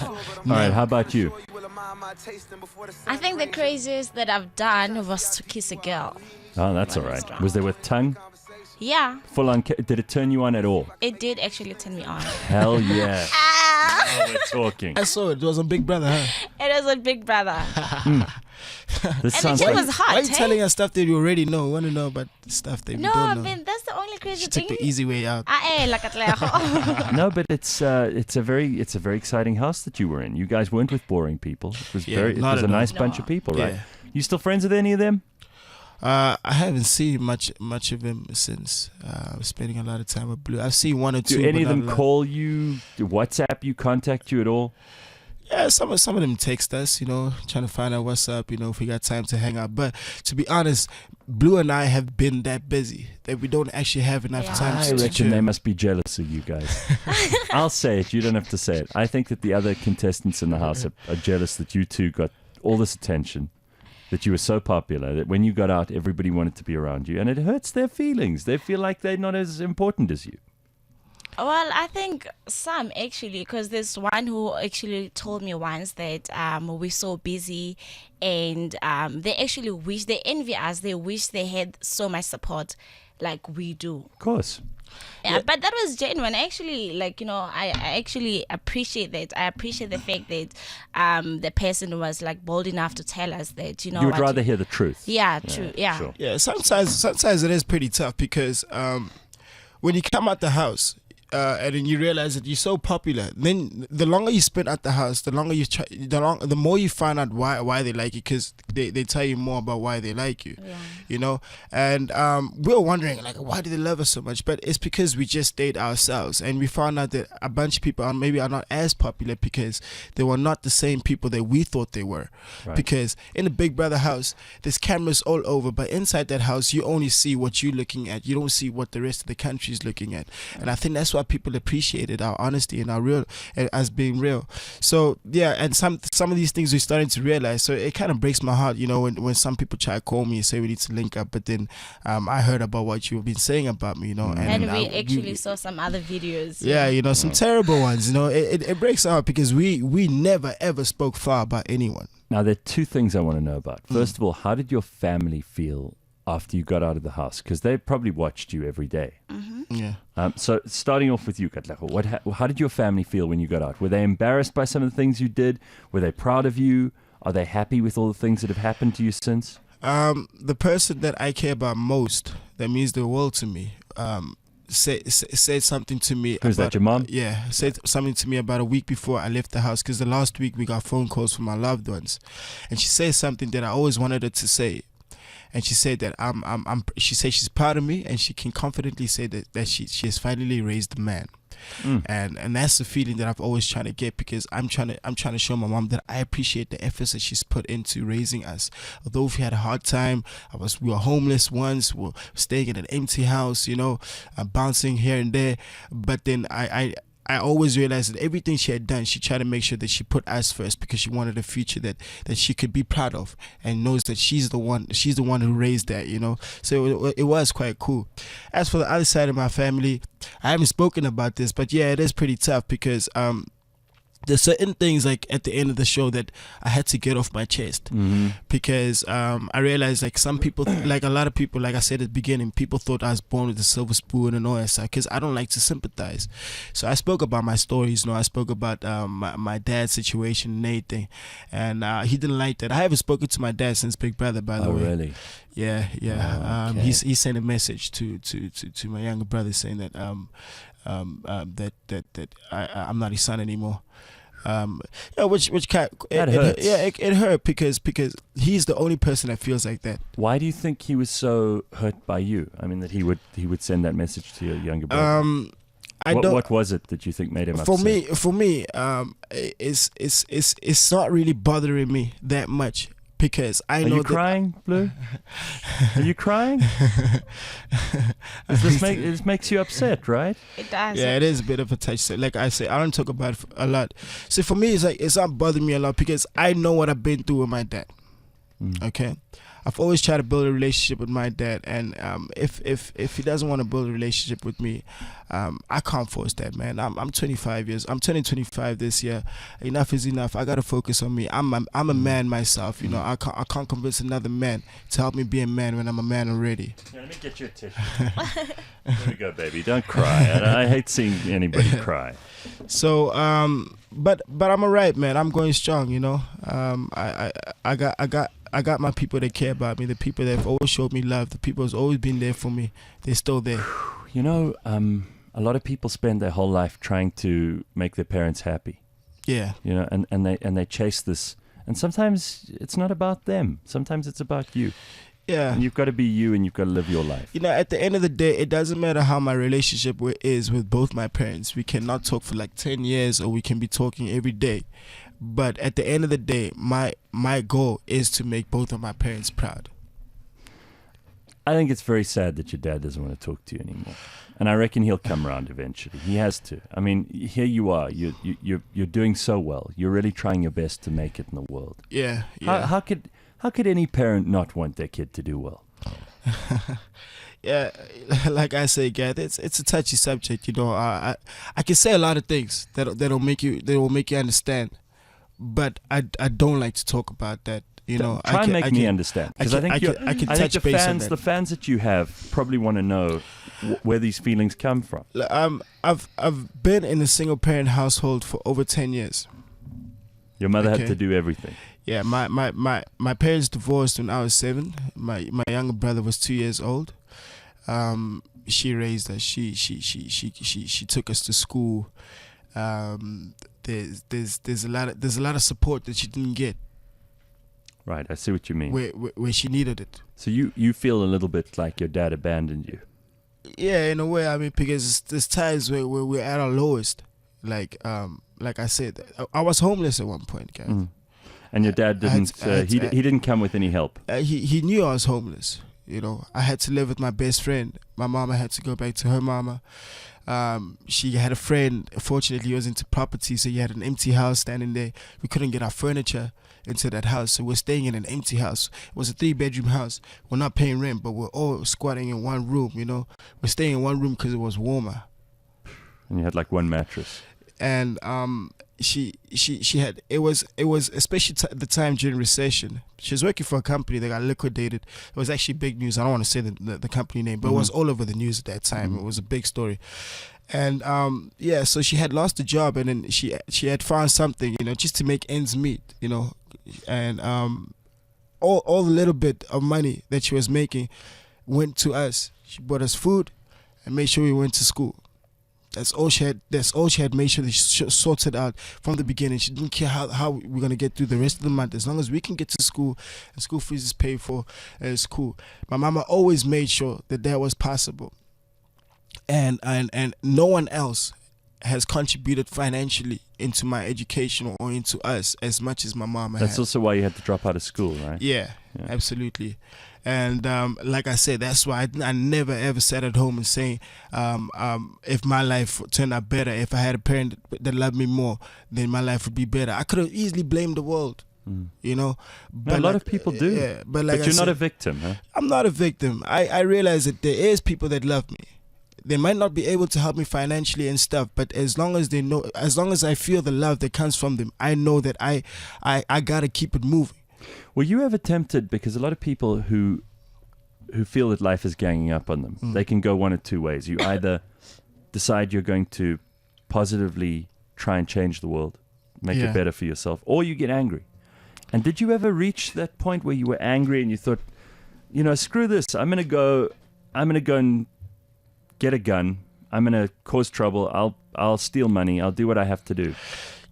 All right, how about you? I think the craziest that I've done was to kiss a girl. Oh, that's all right. Was there with tongue? Yeah, Full on? Did it turn you on at all? it did actually turn me on. Hell yeah. Oh, we're talking. I saw it. It was on Big Brother, huh? It was a big brother. This And the sounds shit like was hot, Why are you hey? telling us stuff that you already know? Want to know about stuff that No, you I don't know? mean, that's the only crazy She thing. took the easy way out. Like Atlejo. no, but it's a very exciting house that you were in. You guys weren't with boring people. It was Yeah, it not was a at all. nice bunch of people, right? Yeah. You still friends with any of them? I haven't seen much of him since spending a lot of time with Blue. I've seen 1 or 2. Do any of but them not a lot. call you, WhatsApp you, contact you at all? Yeah, some of them text us, you know, trying to find out what's up, you know, if we got time to hang out. But to be honest, Blue and I have been that busy that we don't actually have enough Yeah. time I to reckon chill. they must be jealous of you guys. I'll say it. You don't have to say it. I think that the other contestants in the house are jealous that you two got all this attention, that you were so popular, that when you got out, everybody wanted to be around you. And it hurts their feelings. They feel like they're not as important as you. Well, I think some actually, because there's one who actually told me once that we're so busy, and they actually wish, they envy us. They wish they had so much support like we do. Of course. Yeah, but that was genuine. Actually, like, you know, I actually appreciate that. I appreciate the fact that the person was like bold enough to tell us that, you know, You would rather hear the truth. Yeah, true. Yeah. Sure. Yeah, sometimes it is pretty tough because when you come out the house and then you realize that you're so popular, then the longer you spend at the house, the more you find out why they like you, because they tell you more about why they like you. Yeah. You know, and we were wondering, like, why do they love us so much? But it's because we just stayed ourselves, and we found out that a bunch of people are not as popular because they were not the same people that we thought they were. Right. Because in the Big Brother house, there's cameras all over, but inside that house, you only see what you're looking at. You don't see what the rest of the country is looking at. And I think that's why people appreciated our honesty and our real, as being real. So yeah, and some of these things we're starting to realize. So it kind of breaks my heart, you know, when some people try to call me and say we need to link up, but then I heard about what you've been saying about me, you know, And we actually saw some other videos. yeah, you know, some terrible ones, you know. It breaks our heart because we never ever spoke far about anyone. Now, there are two things I want to know about. First of all, how did your family feel after you got out of the house? Because they probably watched you every day. Yeah. So starting off with you, Katlego, how did your family feel when you got out? Were they embarrassed by some of the things you did? Were they proud of you? Are they happy with all the things that have happened to you since? The person that I care about most, that means the world to me, said something to me. Who's that, your mom? Yeah, said something to me about a week before I left the house, because the last week we got phone calls from my loved ones, and she said something that I always wanted her to say. And she said that she said she's proud of me, and she can confidently say that she has finally raised a man. and that's the feeling that I've always trying to get, because I'm trying to show my mom that I appreciate the efforts that she's put into raising us. Although we had a hard time, we were homeless once, we were staying in an empty house, bouncing here and there, but then I always realized that everything she had done, she tried to make sure that she put us first, because she wanted a future that she could be proud of, and knows that she's the one who raised that, So it was quite cool. As for the other side of my family, I haven't spoken about this, but yeah, it is pretty tough, because there's certain things like at the end of the show that I had to get off my chest, because I realized like some people, like a lot of people, like I said at the beginning, people thought I was born with a silver spoon and all that stuff, because I don't like to sympathize. So I spoke about my stories, I spoke about my dad's situation and everything, and he didn't like that. I haven't spoken to my dad since Big Brother, by the way. Oh, really? Yeah. Oh, okay. He sent a message to my younger brother saying that that I'm not his son anymore. Which kind that hurts. It hurt because he's the only person that feels like that. Why do you think he was so hurt by you? I mean, that he would send that message to your younger brother. What was it that you think made him upset? For me, it's not really bothering me that much. Because I know. Are you crying, Blue? Are you crying? This makes you upset, right? It does. Yeah, it is a bit of a touch. Like I say, I don't talk about it a lot. So for me, it's not bothering me a lot, because I know what I've been through with my dad. Okay, I've always tried to build a relationship with my dad, and if he doesn't want to build a relationship with me, I can't force that, man. I'm 25 years. I'm turning 25 this year. Enough is enough. I gotta focus on me. I'm a man myself. I can't convince another man to help me be a man when I'm a man already. Yeah, let me get you a tissue. There we go, baby. Don't cry. I hate seeing anybody cry. So but I'm alright, man. I'm going strong. I got my people that care about me, the people that have always showed me love, the people who's always been there for me. They're still there. A lot of people spend their whole life trying to make their parents happy. Yeah. And they chase this, and sometimes it's not about them. Sometimes it's about you. Yeah. And you've got to be you, and you've got to live your life. At the end of the day, it doesn't matter how my relationship is with both my parents. We cannot talk for like 10 years, or we can be talking every day. But at the end of the day, my goal is to make both of my parents proud. I think it's very sad that your dad doesn't want to talk to you anymore, and I reckon he'll come around eventually. He has to. I mean, here you are. You're doing so well. You're really trying your best to make it in the world. Yeah. How could any parent not want their kid to do well? Yeah, like I say, Gareth, it's a touchy subject. I can say a lot of things that'll make you understand. But I don't like to talk about that. Try and make me understand, because I think the fans that you have probably want to know where these feelings come from. I've been in a single parent household for over 10 years. Your mother had to do everything. Yeah, my parents divorced when I was 7. My younger brother was 2 years old. She raised us. She took us to school. There's a lot of support that she didn't get. Right, I see what you mean. Where she needed it. So you feel a little bit like your dad abandoned you. Yeah, in a way. I mean, because there's times where we're at our lowest. Like I said, I was homeless at one point, guys. And your dad didn't. He didn't come with any help. He knew I was homeless. I had to live with my best friend. My mama had to go back to her mama. She had a friend. Fortunately, he was into property, so he had an empty house standing there. We couldn't get our furniture into that house, so we're staying in an empty house. It was a 3-bedroom house. We're not paying rent, but we're all squatting in one room. We're staying in one room because it was warmer. And you had like one mattress. And she had it was especially the time during recession. She was working for a company that got liquidated. It was actually big news. I don't want to say the company name, but it was all over the news at that time. It was a big story. And so she had lost the job, and then she had found something, just to make ends meet, and all the little bit of money that she was making went to us. She bought us food and made sure we went to school. That's all she had made sure that she sorted out from the beginning. She didn't care how we're going to get through the rest of the month. As long as we can get to school and school fees is paid for, it's cool. My mama always made sure that was possible. And no one else has contributed financially into my education or into us as much as my mom has. That's also why you had to drop out of school, right? Yeah, absolutely. And like I said, that's why I never ever sat at home and saying, if my life turned out better, if I had a parent that loved me more, then my life would be better. I could have easily blamed the world, you know. But a lot of people do. Yeah, but you're not a victim, huh? I'm not a victim. I realize that there is people that love me. They might not be able to help me financially and stuff, but as long as they know, as long as I feel the love that comes from them, I know that I gotta keep it moving. Were you ever tempted, because a lot of people who feel that life is ganging up on them, they can go one of two ways. You either decide you're going to positively try and change the world, make it better for yourself, or you get angry. And did you ever reach that point where you were angry and you thought, you know, screw this, I'm gonna go and get a gun, I'm gonna cause trouble, I'll steal money, I'll do what I have to do?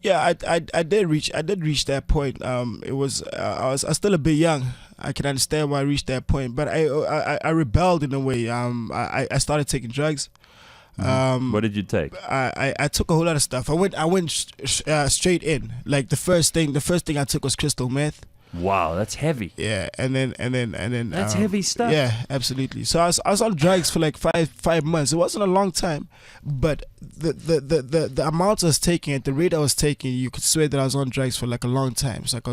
Yeah, I did reach that point. It was I was still a bit young. I can understand why I reached that point, but I rebelled in a way. I started taking drugs. What did you take? I took a whole lot of stuff. I went straight in. Like the first thing I took was crystal meth. Wow, that's heavy. Yeah, and then that's heavy stuff. Yeah, absolutely. So I was on drugs for like five months. It wasn't a long time, but the amount I was taking, at the rate I was taking, you could swear that I was on drugs for like a long time. So I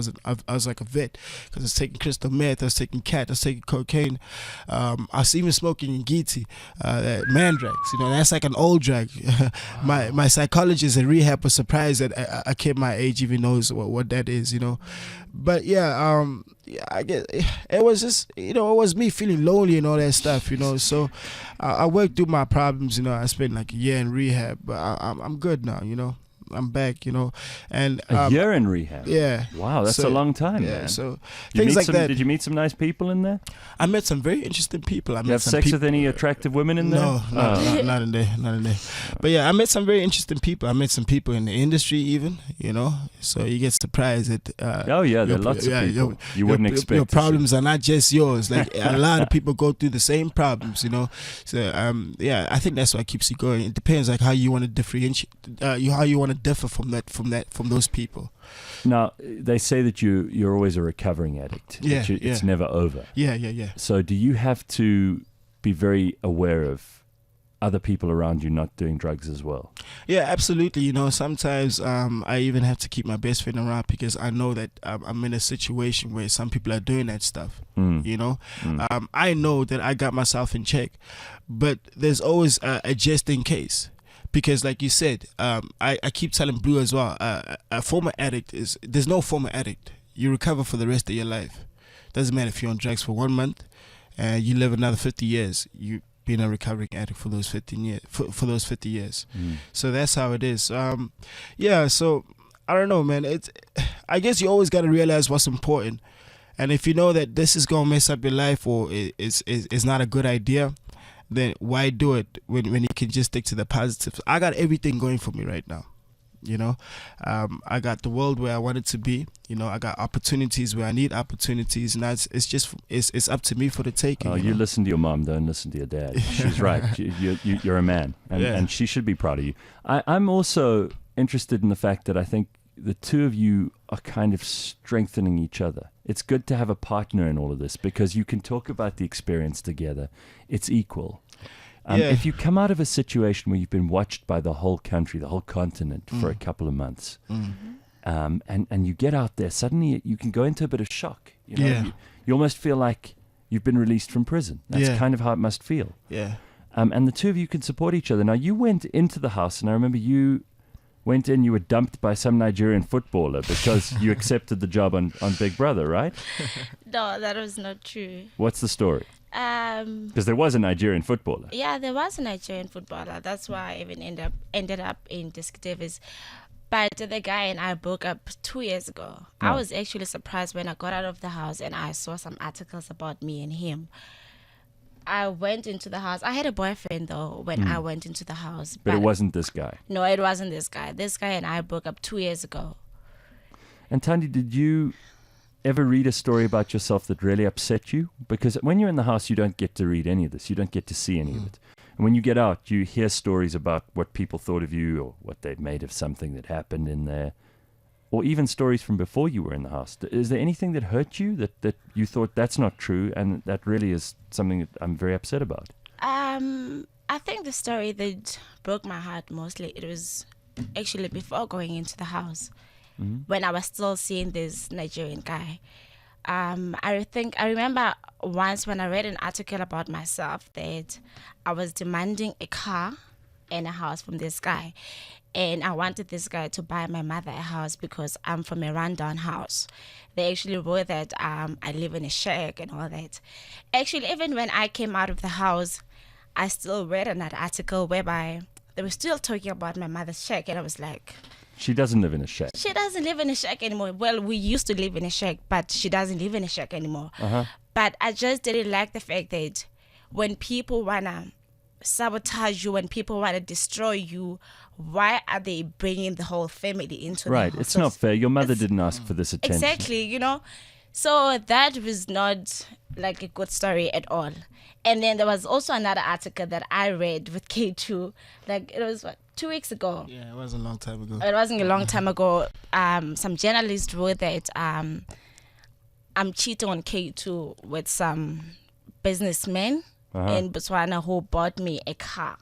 was like a vet, because I was taking crystal meth, I was taking cat, I was taking cocaine, I was even smoking ngiti, man drugs. You know, that's like an old drug. My psychologist at Rehab was surprised that a kid my age even knows what that is. You know, but yeah, I guess it was just, you know, it was me feeling lonely and all that stuff, you know. So I worked through my problems, you know. I spent like a year in rehab, but I'm good now, you know. I'm back, you know. And a year in rehab. Yeah. Wow, that's a long time, yeah, man. So things like that. Did you meet some nice people in there? I met some very interesting people. You have sex with any attractive women in there? No, not in there. But yeah, I met some very interesting people. I met some people in the industry even, you know. So you get surprised at oh yeah, there are lots of people you wouldn't expect. Your problems are not just yours. Like a lot of people go through the same problems, you know. So yeah, I think that's what keeps you going. It depends like how you want to differentiate, how you want to differ from those people. Now they say that you're always a recovering addict. Yeah, it's never over. Yeah. So do you have to be very aware of other people around you not doing drugs as well? Yeah, absolutely. You know, sometimes I even have to keep my best friend around, because I know that I'm in a situation where some people are doing that stuff. You know, I know that I got myself in check, but there's always a just in case. Because like you said, I keep telling Blue as well, a former addict there's no former addict. You recover for the rest of your life. Doesn't matter if you're on drugs for 1 month and you live another 50 years, you been a recovering addict for those 15 years, for those 50 years. So that's how it is. Yeah, so I don't know, man. I guess you always got to realize what's important. And if you know that this is going to mess up your life, or it's not a good idea, then why do it when you can just stick to the positives? I got everything going for me right now, you know. I got the world where I want it to be, you know. I got opportunities where I need opportunities, and it's up to me for the taking. Oh, you listen to your mom, don't listen to your dad. She's right. You're a man, and she should be proud of you. I'm also interested in the fact that I think the two of you are kind of strengthening each other. It's good to have a partner in all of this, because you can talk about the experience together. It's equal. If you come out of a situation where you've been watched by the whole country, the whole continent for a couple of months, and you get out there, suddenly you can go into a bit of shock. You know? You almost feel like you've been released from prison. That's kind of how it must feel. Yeah. And the two of you can support each other. Now, you went into the house, and I remember you went in, you were dumped by some Nigerian footballer because you accepted the job on Big Brother, right? No, that was not true. What's the story? Because there was a Nigerian footballer. Yeah, there was a Nigerian footballer. That's why I even ended up in Disc Davis. But the guy and I broke up 2 years ago. I was actually surprised when I got out of the house and I saw some articles about me and him. I went into the house. I had a boyfriend, though, when I went into the house. But it wasn't this guy. No, it wasn't this guy. This guy and I broke up 2 years ago. And Thandi, did you ever read a story about yourself that really upset you? Because when you're in the house, you don't get to read any of this. You don't get to see any of it. And when you get out, you hear stories about what people thought of you or what they'd made of something that happened in there, or even stories from before you were in the house. Is there anything that hurt you that you thought that's not true, and that really is something that I'm very upset about? I think the story that broke my heart mostly, it was actually before going into the house, when I was still seeing this Nigerian guy. I remember once when I read an article about myself that I was demanding a car and a house from this guy. And I wanted this guy to buy my mother a house because I'm from a rundown house. They actually wrote that I live in a shack and all that. Actually, even when I came out of the house, I still read another article whereby they were still talking about my mother's shack. And I was like, she doesn't live in a shack. She doesn't live in a shack anymore. Well, we used to live in a shack, but she doesn't live in a shack anymore. But I just didn't like the fact that when people want to sabotage you, when people want to destroy you, why are they bringing the whole family into right? the house? It's not fair. Your mother didn't ask for this attention. Exactly, you know. So that was not like a good story at all. And then there was also another article that I read with K2, like it was 2 weeks ago. Yeah, it wasn't a long time ago. It wasn't a long time ago. Some journalist wrote that I'm cheating on K2 with some businessmen in Botswana who bought me a car.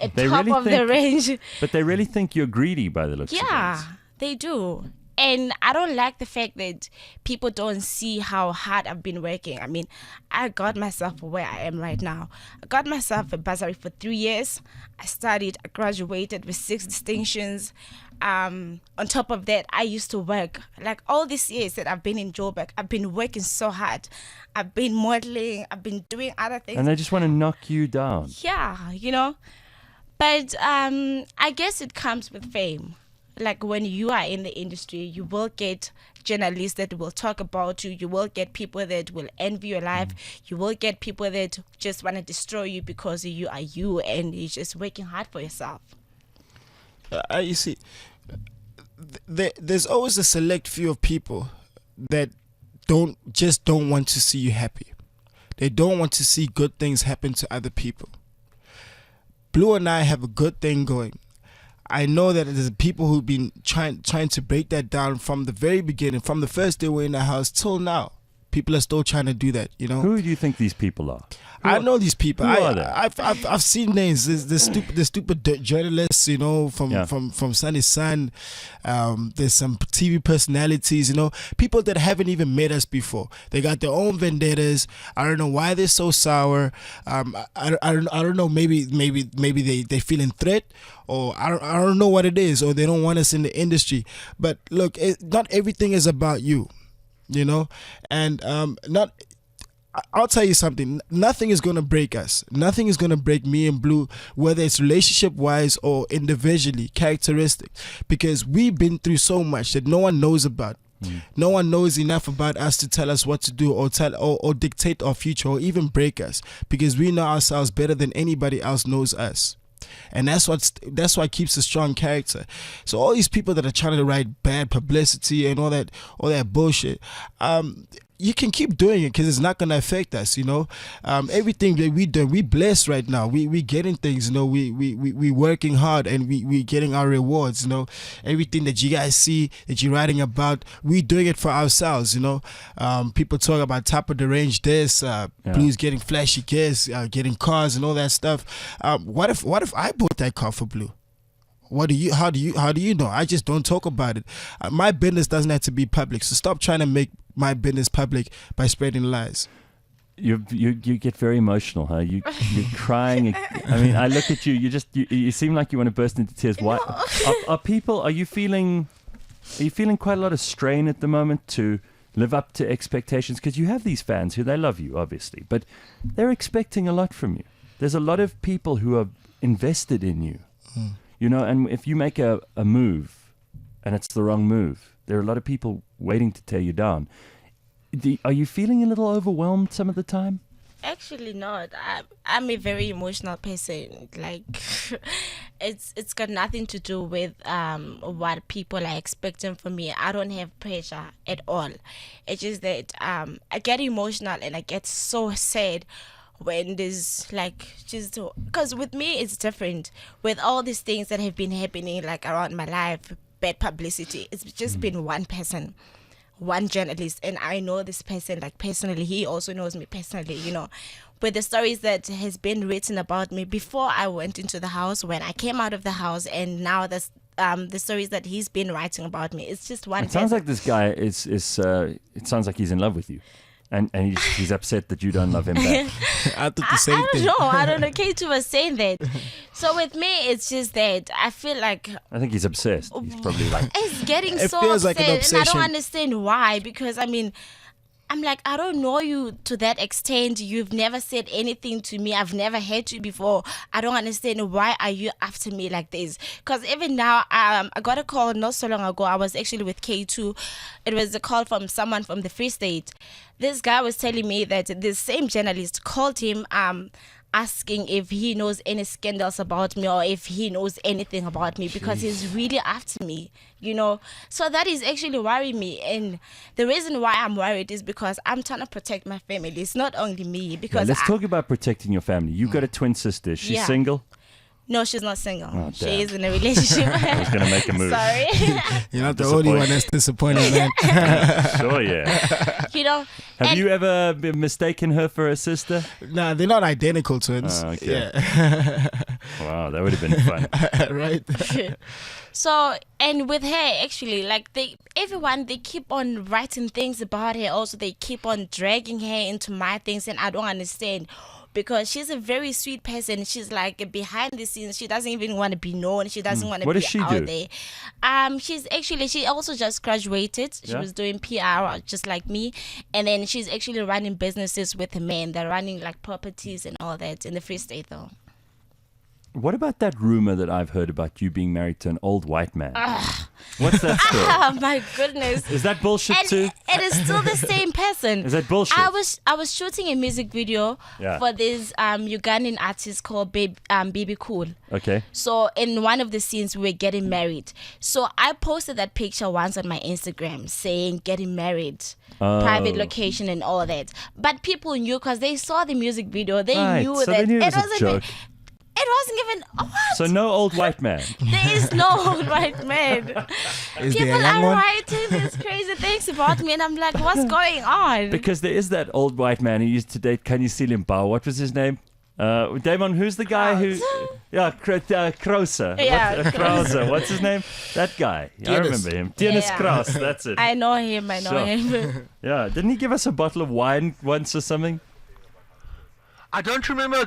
At They top really of the range. But they really think you're greedy by the looks of Yeah, things. they do. And I don't like the fact that people don't see how hard I've been working. I mean, I got myself where I am right now. I got myself a bursary for 3 years. I studied, I graduated with 6 distinctions. On top of that, I used to work. Like all these years that I've been in Joburg, I've been working so hard. I've been modeling, I've been doing other things. And they just want to knock you down. Yeah, you know. But I guess it comes with fame. Like when you are in the industry, you will get journalists that will talk about you. You will get people that will envy your life. You will get people that just want to destroy you because you are you and you're just working hard for yourself. You see, there's always a select few of people that don't want to see you happy. They don't want to see good things happen to other people. Blue and I have a good thing going. I know that there's people who've been trying to break that down from the very beginning, from the first day we're in the house till now. People are still trying to do that, you know. Who do you think these people are? I know these people. Who are they? I've seen names. The stupid journalists, you know, from Sunny Sun. There's some TV personalities, you know, people that haven't even met us before. They got their own vendettas. I don't know why they're so sour. I don't know. Maybe they feeling threat, or I don't know what it is, or they don't want us in the industry. But look, not everything is about you, you know, and I'll tell you something. Nothing is going to break us. Nothing is going to break me and Blue, whether it's relationship-wise or individually, characteristic. Because we've been through so much that no one knows about. No one knows enough about us to tell us what to do or dictate our future or even break us. Because we know ourselves better than anybody else knows us. And that's what keeps a strong character. So all these people that are trying to write bad publicity and all that bullshit, you can keep doing it because it's not going to affect us, you know. Everything that we do, we blessed right now. We getting things, you know. We working hard and we getting our rewards, you know. Everything that you guys see that you're writing about, we doing it for ourselves, you know. People talk about top of the range this, Blue's getting flashy cars, getting cars and all that stuff. What if I bought that car for Blue? How do you know? I just don't talk about it. My business doesn't have to be public, so stop trying to make my business public by spreading lies. You get very emotional, huh? You're crying. I mean, I look at you. You seem like you want to burst into tears. Why? Are you feeling quite a lot of strain at the moment to live up to expectations? Because you have these fans who they love you, obviously, but they're expecting a lot from you. There's a lot of people who are invested in you. You know, and if you make a move and it's the wrong move, there are a lot of people waiting to tear you down. Are you feeling a little overwhelmed some of the time? Actually not. I'm a very emotional person. Like, it's got nothing to do with what people are expecting from me. I don't have pressure at all. It's just that I get emotional and I get so sad when there's like just because with me it's different with all these things that have been happening like around my life, bad publicity. It's just been one person, one journalist, and I know this person like personally. He also knows me personally, you know. With the stories that has been written about me before I went into the house, when I came out of the house, and now the stories that he's been writing about me. It's just one. It sounds like this guy is. It sounds like he's in love with you, and he's upset that you don't love him back. I thought the same thing. I don't know. K2 was saying that. So with me, it's just that I feel like I think he's obsessed. He's probably like it's getting It so feels upset, like an and I don't obsession. understand why. Because I mean, I'm like, I don't know you to that extent. You've never said anything to me. I've never heard you before. I don't understand why are you after me like this. Because even now, I got a call not so long ago. I was actually with K2. It was a call from someone from the Free State. This guy was telling me that the same journalist called him asking if he knows any scandals about me or if he knows anything about me, because he's really after me, you know. So that is actually worrying me, and the reason why I'm worried is because I'm trying to protect my family. It's not only me, because let's talk about protecting your family. You got a twin sister. She's Yeah. single. no, she's not single. Oh, She damn. is in a relationship. I was gonna make a move. Sorry. You're not the only one that's disappointed, man. Sure, yeah. You know. Have and you ever been mistaken her for a sister? Nah, they're not identical twins. Oh, okay. Yeah. Wow, that would have been fun. Right. So, and with her, actually, like they keep on writing things about her. Also, they keep on dragging her into my things, and I don't understand, because she's a very sweet person. She's like behind the scenes. She doesn't even want to be known. She doesn't want to What be does she out do? there. She also just graduated. She Yeah? was doing PR just like me, and then she's actually running businesses with a man. They're running like properties and all that in the Free State, though. What about that rumor that I've heard about you being married to an old white man? What's that story? Oh my goodness. Is that bullshit And too? it is still the same person. Is that bullshit? I was shooting a music video Yeah. for this Ugandan artist called Baby Cool. Okay. So in one of the scenes we were getting married. So I posted that picture once on my Instagram saying getting married, private location and all that. But people knew because they saw the music video. They Right, knew so that they knew it was a wasn't joke. It wasn't even what? So no old white man. There is no old white man. Is People there a young are one? writing these crazy things about me, and I'm like, what's going on? Because there is that old white man who used to date Kanyisili Mbao. What was his name? Damon, who's the guy who... Yeah, Krauser. Yeah, Krauser. What's his name? That guy. I Dennis. remember him. Dennis Yeah. Kraus, that's it. I know him. I know Sure. him. Yeah, didn't he give us a bottle of wine once or something? I don't remember a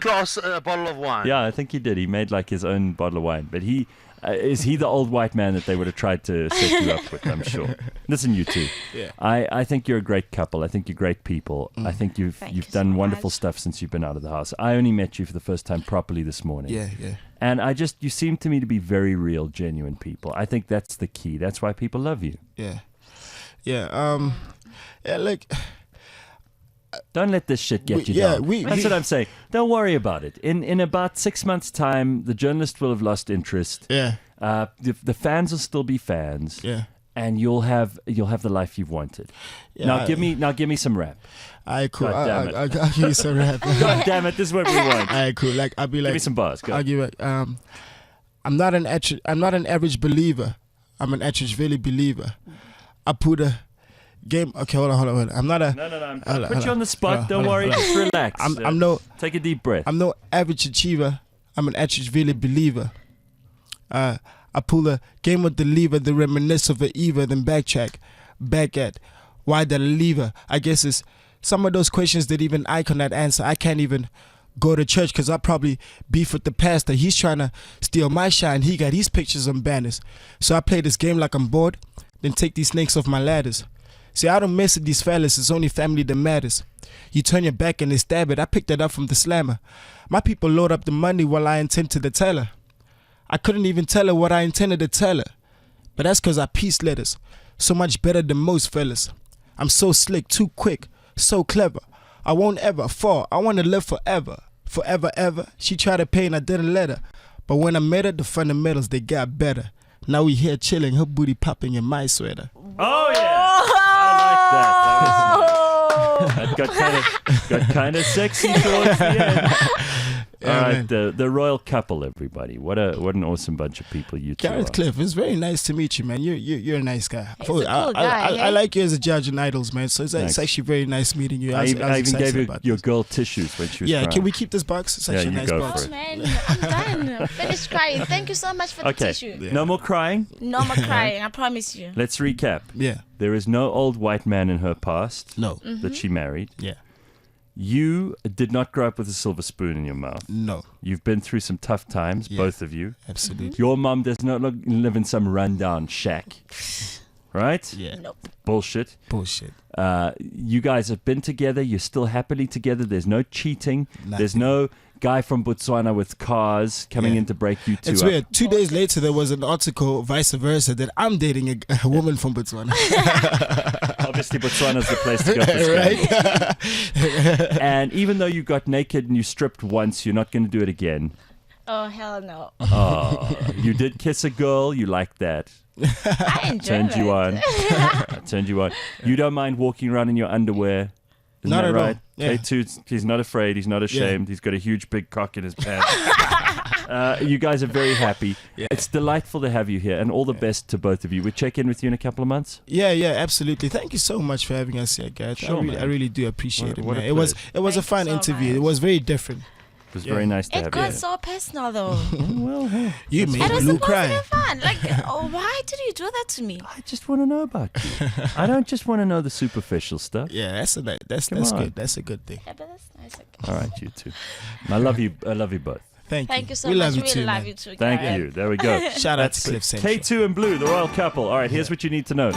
bottle of wine. Yeah, I think he did. He made like his own bottle of wine. But is he the old white man that they would have tried to set you up with, I'm sure. Listen, you two. Yeah. I think you're a great couple. I think you're great people. I think you've Thank you done so wonderful much. stuff since you've been out of the house. I only met you for the first time properly this morning. Yeah, yeah. And you seem to me to be very real, genuine people. I think that's the key. That's why people love you. Yeah. Yeah. Yeah, like, Don't let this shit get We- you yeah, down. we- That's we- what I'm saying. Don't worry about it. In about 6 months' time, the journalist will have lost interest. yeah, The fans will still be fans. yeah. And you'll have the life you've wanted. Yeah, Now give me some rap. Alright, cool. God damn it. I'll give you some rap. God damn it, this is what we want. Alright, cool. Like, I'll be like, Give me some bars. Go. I'll give it. I'm not an average believer. I'm an average really believer. I put a game. Okay, hold on. I'm not a. No. Hold Put you on the spot. Don't worry. Just relax. I'm no. Take a deep breath. I'm no average achiever. I'm an average really believer. I pull a game with the lever, then reminisce of an Eva, then backtrack, back at why did I leave her? I guess it's some of those questions that even I cannot answer. I can't even go to church because I probably beef with the pastor. He's trying to steal my shine. He got his pictures on banners. So I play this game like I'm bored, then take these snakes off my ladders. See, I don't mess with these fellas. It's only family that matters. You turn your back and they stab it. I picked that up from the slammer. My people load up the money while I intend to the teller. I couldn't even tell her what I intended to tell her. But that's cause I peace letters. So much better than most fellas. I'm so slick, too quick, so clever. I won't ever fall. I wanna live forever. Forever, ever. She tried to pay and I didn't let her. But when I met her, the fundamentals, they got better. Now we here chilling, her booty popping in my sweater. Oh yeah. I like that. That was nice. That got kind of sexy towards the end. Yeah, All right, man. the royal couple, everybody. What an awesome bunch of people you two Gareth are. Cliff, it's very nice to meet you, man. You're a nice guy. He's a cool guy, I like you as a judge in Idols, man. So it's Thanks. actually very nice meeting you. I even excited gave you about your this. girl tissues when she was Yeah, crying. can we keep this box? It's Yeah, actually you a nice go box. for Oh it. man, I'm done. Finished crying. Thank you so much for the Okay, tissue. Yeah. no more crying. No more crying. I promise you. Let's recap. Yeah. There is no old white man in her past No. that she married. Yeah. You did not grow up with a silver spoon in your mouth. No. You've been through some tough times, Yeah. both of you. Absolutely. Your mom does not live in some rundown shack. Right? Yeah. Nope. Bullshit. Bullshit. You guys have been together. You're still happily together. There's no cheating. There's Nothing. no guy from Botswana with cars coming Yeah. in to break you two It's up. weird. 2 days later, there was an article, vice versa, that I'm dating a woman from Botswana. Obviously, Botswana's the place to go for scams. Right? And even though you got naked and you stripped once, you're not going to do it again. Oh hell no. Oh, you did kiss a girl. You liked that. I enjoy Turned it. you on. Turned you on. You don't mind walking around in your underwear. Isn't Not that at all. right? Yeah. K2, he's not afraid. He's not ashamed. He's got a huge big cock in his pants. You guys are very happy. Yeah. It's delightful to have you here, and all the best to both of you. We'll check in with you in a couple of months. Yeah, absolutely. Thank you so much for having us here, Gareth. Sure, man. I really do appreciate What- it, what a man. It was pleasure. a Thank fun you so interview. It much. was very different. It was Yeah. very nice to It have got you. so personal though. Well, hey, You that's made It was Blue supposed to cry. be fun. Like, oh, why did you do that to me? I just want to know about you. I don't just want to know the superficial stuff. Yeah, that's Come on. good. That's a good thing. Yeah, but that's nice. Okay. All right, you two. I love you. I love you both. Thank you so we much. Love you we too, love man. you too. Thank Gareth. you. There we go. Shout out to That's Cliff Central. K2 and Blue, the royal couple. All right, here's what you need to know.